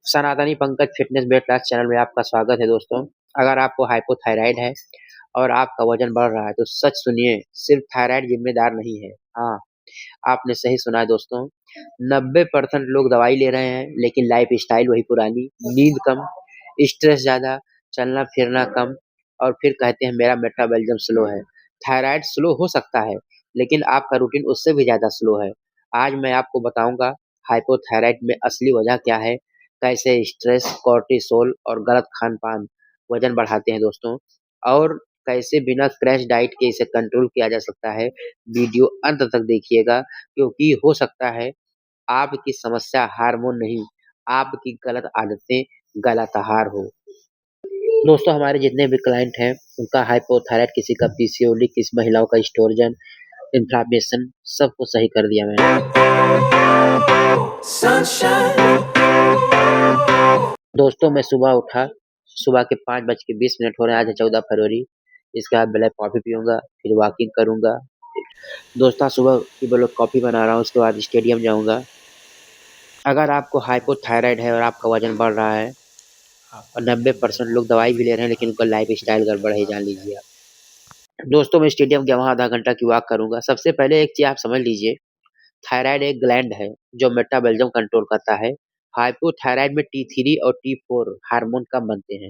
सनातनी Pankaj fitness weight loss channel में आपका स्वागत है दोस्तों। अगर आपको हाइपोथायराइड है और आपका वजन बढ़ रहा है तो सच सुनिए, सिर्फ थायराइड जिम्मेदार नहीं है। हाँ, आपने सही सुना है दोस्तों। 90% लोग दवाई ले रहे हैं लेकिन लाइफ स्टाइल वही पुरानी, नींद कम, स्ट्रेस ज्यादा, चलना फिरना कम और फिर कहते हैं मेरा मेटाबॉलिज्म स्लो है। थायराइड स्लो हो सकता है लेकिन आपका रूटीन उससे भी ज्यादा स्लो है। आज मैं आपको बताऊंगा हाइपोथायराइड में असली वजह क्या है, कैसे स्ट्रेस, कॉर्टिसोल और गलत खान-पान वजन बढ़ाते हैं दोस्तों, और कैसे बिना क्रैश डाइट के इसे कंट्रोल किया जा सकता है। वीडियो अंत तक देखिएगा क्योंकि हो सकता है आपकी समस्या हार्मोन नहीं, आपकी गलत आदतें, गलत आहार हो। दोस्तों हमारे जितने भी क्लाइंट हैं उनका हाइपोथायराइड, किसी का पीसीओडी, किसी महिलाओं का एस्ट्रोजन, इन्फ्लेमेशन सबको सही कर दिया मैंने। दोस्तों मैं सुबह उठा, सुबह के 5:20 हो रहे हैं, आज है 14 फरवरी। इसके बाद ब्लैक कॉफ़ी पीऊँगा, फिर वॉकिंग करूँगा। दोस्तों सुबह की ब्लैक कॉफ़ी बना रहा हूँ, उसके बाद स्टेडियम जाऊँगा। अगर आपको हाइपोथायराइड है और आपका वज़न बढ़ रहा है और 90% लोग दवाई भी ले रहे हैं लेकिन उनका लाइफ स्टाइल गड़बड़ है, जान लीजिए आप। दोस्तों मैं स्टेडियम गया, वहाँ आधा घंटा की वॉक करूँगा। सबसे पहले एक चीज़ आप समझ लीजिए, थायराइड एक ग्लैंड है जो मेटाबॉलिज्म कंट्रोल करता है। हाइपोथायराइड में T3 और T4 हार्मोन कम बनते हैं,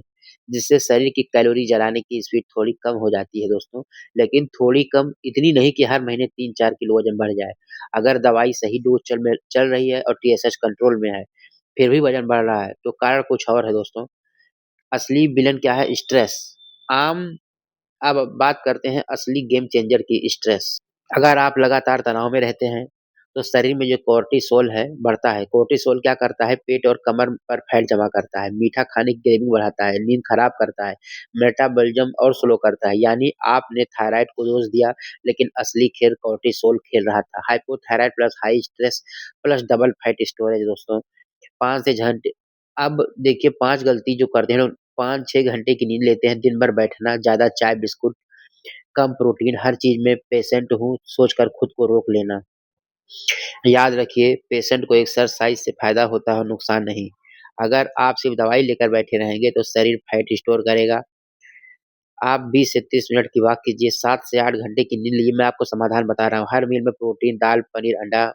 जिससे शरीर की कैलोरी जलाने की स्पीड थोड़ी कम हो जाती है दोस्तों। लेकिन थोड़ी कम, इतनी नहीं कि हर महीने 3-4 किलो वजन बढ़ जाए। अगर दवाई सही डोज चल रही है और TSH कंट्रोल में है, फिर भी वजन बढ़ रहा है तो कारण कुछ और है दोस्तों। असली विलन क्या है? स्ट्रेस। आम अब बात करते हैं असली गेम चेंजर की, स्ट्रेस। अगर आप लगातार तनाव में रहते हैं तो शरीर में जो कोर्टिसोल है बढ़ता है। कोर्टिसोल क्या करता है? पेट और कमर पर फैट जमा करता है, मीठा खाने की क्रेविंग बढ़ाता है, नींद खराब करता है, मेटाबॉलिज्म और स्लो करता है। यानी आपने थायराइड को दोष दिया लेकिन असली खेल कोर्टिसोल खेल रहा था। Hypothyroid plus high stress plus double fat storage दोस्तों। 5 से घंटे, अब देखिए 5 गलती जो करते हैं लोग, 5-6 घंटे की नींद लेते हैं, दिन भर बैठना, ज़्यादा चाय बिस्कुट, कम प्रोटीन, हर चीज़ में पेशेंट हूँ सोचकर खुद को रोक लेना। याद रखिए, पेशेंट को एक्सरसाइज से फ़ायदा होता है, नुकसान नहीं। अगर आप सिर्फ़ दवाई लेकर बैठे रहेंगे तो शरीर फैट स्टोर करेगा। आप 20 से 30 मिनट की वॉक कीजिए, 7 से 8 घंटे की नींद लीजिए। मैं आपको समाधान बता रहा हूँ। हर मील में प्रोटीन, दाल, पनीर, अंडा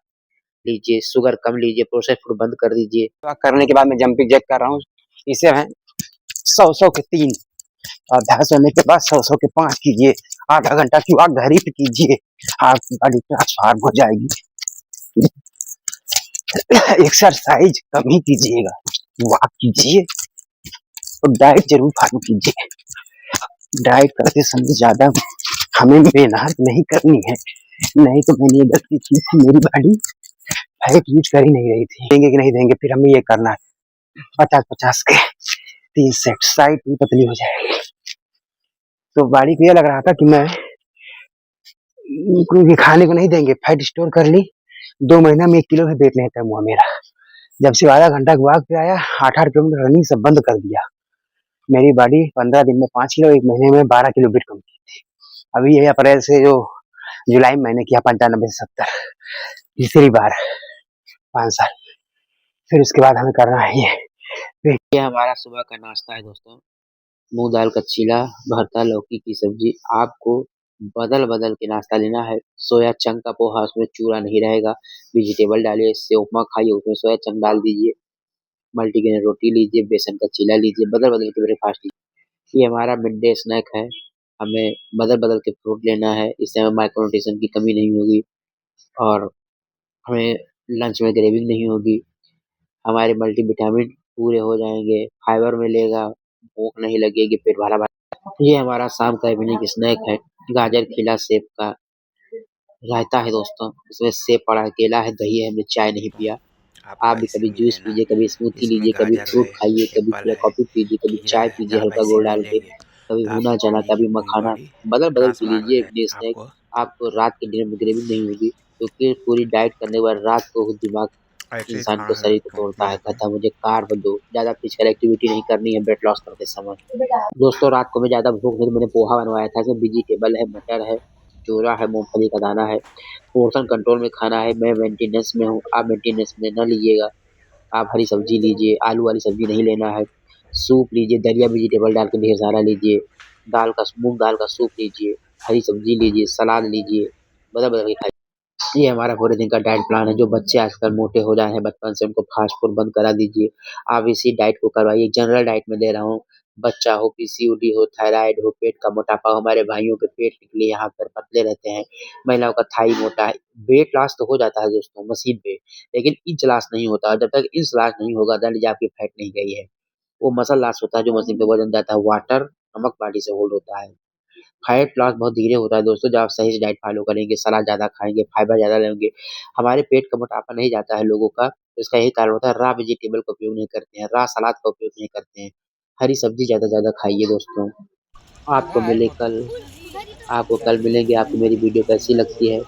लीजिए, शुगर कम लीजिए, प्रोसेस्ड फूड बंद कर दीजिए। वॉक करने के बाद मैं जंपिंग जैक कर रहा हूँ। इसे मैं 100-100 के 3 और अभ्यास होने के बाद 100-100 के 5 कीजिए। आधा घंटा की वॉक घर ही पे कीजिए, आपकी बॉडी ट्रांसफॉर्म हो जाएगी। एक्सरसाइज कम ही कीजिएगा, वॉक कीजिए और डाइट जरूर फॉलो कीजिए। डाइट करते समय ज्यादा हमें मेहनत नहीं करनी है, नहीं तो मैंने ये गलती की थी, मेरी बॉडी फैट यूज कर ही नहीं रही थी। देंगे कि नहीं देंगे, फिर हमें ये करना है 50-50 के 3 सेट, साइड भी पतली हो जाएगी। तो बॉडी को ये लग रहा था कि मैं क्योंकि खाने को नहीं देंगे, फैट स्टोर कर ली। 2 महीना में 1 किलो भी वेट नहीं कम हुआ मेरा। जब से आधा घंटा वॉक पे आया, 8-8 किलोमीटर रनिंग सब बंद कर दिया। मेरी बॉडी 15 दिन में 5 किलो, 1 महीने में 12 किलो वेट कम की थी। अभी ये अप्रैल से जो जुलाई में मैंने किया 95 से 70, तीसरी बार 5 साल। फिर उसके बाद हमें करना है ये हमारा सुबह का नाश्ता है दोस्तों। मूँग दाल का चीला, भरता, लौकी की सब्जी। आपको बदल-बदल के नाश्ता लेना है। सोया चंक का पोहा, उसमें चूरा नहीं रहेगा। वेजिटेबल डालिए, इससे उपमा खाइए, उसमें सोया चंक डाल दीजिए। मल्टीग्रेन रोटी लीजिए, बेसन का चीला लीजिए, बदल-बदल के ब्रेकफ़ास्ट लीजिए। ये हमारा मिड डे स्नैक है। हमें बदल-बदल के फ्रूट लेना है, इससे हमें माइक्रोन्यूट्रिशन की कमी नहीं होगी और हमें लंच में क्रेविंग नहीं होगी। हमारे मल्टीविटामिन पूरे हो जाएँगे, फाइबर मिलेगा, भूख नहीं लगेगी, पेट भरा-भरा। ये हमारा शाम का इवनिंग स्नैक है। गाजर, खीला, सेब का रायता है दोस्तों, इसमें सेब पड़ा है, केला है, दही है, हमने चाय नहीं पिया। आप आपका भी इसे कभी भी जूस लेना। पीजिए, कभी स्मूथी इसमें लीजिए, कभी गाजर फ्रूट है, खाइए, कभी एप्पल है, कॉफ़ी पीजिए, कभी खीरा चाय है। पीजिए जब आप हल्का ऐसे गुड़ में डाल के, लेंगे कभी तो भुना आपकी चना, बॉडी कभी पूरी मखाना। बॉडी बदल-बदल के ट्रांसफॉर्म हो लीजिए जाए इवनिंग स्नैक। आपको। आपको रात के डिनर में क्रेविंग नहीं होगी क्योंकि पूरी डाइट करने के बाद रात को दिमाग ऐसे ही इंसान खाना को, शरीर को है तोड़ता है, मेरे को। कहता है मुझे कार्ब दो, ज़्यादा फिजिकल एक्टिविटी नहीं करनी है वेट लॉस करते समय। दोस्तों रात को मैं ज़्यादा भूख नहीं, तो मैंने पोहा बनवाया था, इसमें वेजिटेबल है, मटर है, चूरा है, मूँगफली का दाना है। पोर्शन कंट्रोल में खाना है। मैं मेंटेनेंस में हूँ, आप मेंटेनेंस में ना लीजिएगा। आप हरी सब्जी लीजिए, आलू वाली सब्जी नहीं लेना है। सूप लीजिए, दलिया वेजिटेबल डाल के ढेर सारा लीजिए, दाल का मूँग दाल का सूप लीजिए, हरी सब्जी लीजिए, सलाद लीजिए, बदल-बदल के खाइए। ये हमारा पूरे दिन का डाइट प्लान है। जो बच्चे आजकल मोटे हो रहे हैं बचपन से, उनको फास्ट फूड बंद करा दीजिए। आप इसी डाइट को करवाइए, जनरल डाइट में दे रहा हूँ। बच्चा हो, पीसीओडी हो, थायराइड हो, पेट का मोटापा हो, हमारे भाइयों के पेट निकले यहाँ पर पतले रहते हैं, महिलाओं का थाई मोटा है। वेट लॉस तो हो जाता है दोस्तों मशीन पे, लेकिन इंच लॉस नहीं होता। जब तक इंच लॉस नहीं होगा, मान लीजिए आपकी फैट नहीं गई है, वो मसल लॉस होता है जो मशीन पे वजन जाता है, वाटर, नमक बॉडी से होल्ड होता है। फैट लॉस बहुत धीरे होता है दोस्तों, जब आप सही से डाइट फॉलो करेंगे, सलाद ज़्यादा खाएँगे, फाइबर ज़्यादा लेंगे। हमारे पेट का मोटापा नहीं जाता है लोगों का, तो इसका यही कारण होता है, रॉ वेजिटेबल का उपयोग नहीं करते हैं, रॉ सलाद का उपयोग नहीं करते हैं। हरी सब्ज़ी ज़्यादा से ज़्यादा खाइए दोस्तों। आपको हाँ मिले कल आपको कल मिलेंगे। आपको मेरी वीडियो कैसी लगती है?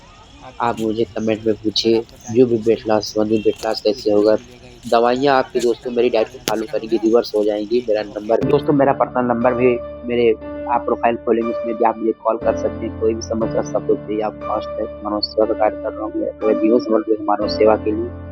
आप मुझे कमेंट में पूछिए। आपको जो थैंक भी यू वेट लॉस संबंधी वेट लॉस कैसे होगा? मिलेगा दवाइयाँ आपकी आपका दोस्तों मेरी डाइट को फॉलो करेंगी, सब्सक्राइबर रिवर्स हो जाएँगी। मेरा ओके नंबर भी दोस्तों, मेरा पर्सनल नंबर भी मेरे आप प्रोफ़ाइल खोलेंगे, उसमें भी आप मुझे कॉल कर सकते हैं। कोई भी समस्या सब कुछ चाहिए, आप फास्ट है, मानव सेवा का कार्य कर रहा हूँ मैं। तो मैं जीवन समर्पित हूँ मानव सेवा के लिए।